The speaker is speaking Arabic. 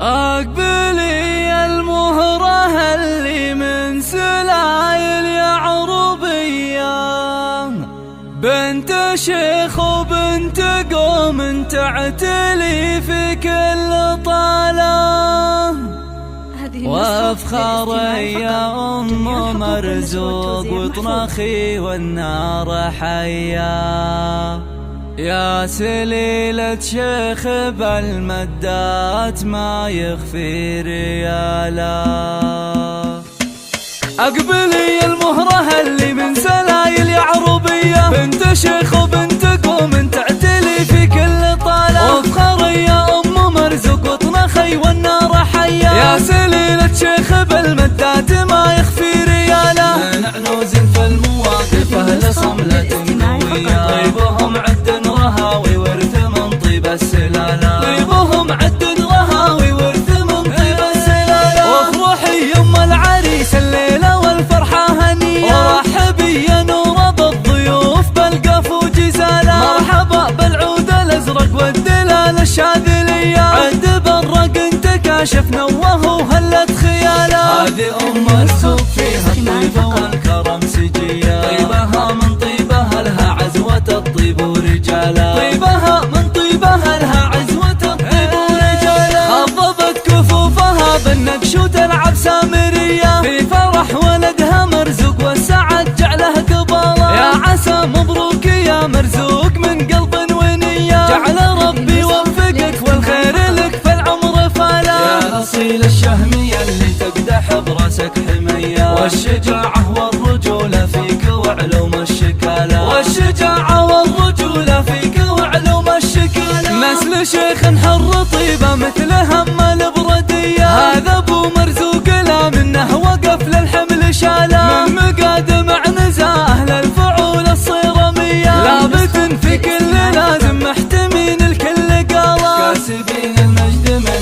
أقبلي المهرة اللي من سلايل يعربية، بنت شيخ وبنت قوم تعتلي في كل طالة، وافخاري يا أم مرزوق وطنخي والنار حيا، يا سليلة شيخ بالمدات ما يخفي ريالا. أقبلي المهرة اللي من سلايل يعربية، بنت شيخ وبنت قوم تعتلي في كل طالة، وافخري يا أم مرزوق وطنخي والنار حيا، يا سليلة شيخ بالمدات ما يخفي ريالا. من عنوز فالمواقف أهل صملة قوية، طيبهم عد رهاوي ورث من طيب السلالة، طيبهم عد رهاوي ورث من طيب السلالة. وافرحي يم العريس الليلة والفرحة هنية، ورحبي يا نور بالضيوف بالقف وجزالة، مرحبا بالعود الازرق والدلال الشاذلية، عد برق انت كاشف نوه وهلت خياله. هذه ام السوق فيها الطيبة والكرم سجية، طيبها من طيبها لها عزوة الطيب ورجاله، طيبها من طيبها لها عزوة الطيب ورجاله. خضبت كفوفها بالنقش وتلعب سامرية، في فرح ولدها مرزوق والسعد جعله قباله، يا عسى مبروك يا مرزوق من قلب ونية، جعل ربي يوفقك والخير لك في العمر فالا. يا اصيل الشهمية اللي تقدح براسك حمية، والشجاعة والرجولة فيك وعلوم الشكالة، والشجاعة والرجولة فيك وعلوم الشكالة. نسل شيخ حر طيبة مثل هم البردية، هذا ابو مرزوق لا منه وقف للحمل شاله، من مقادم عنزة اهل الفعول الصيرمية، لابت في كل لازم محتمين الكل قاله، كاسبين المجد من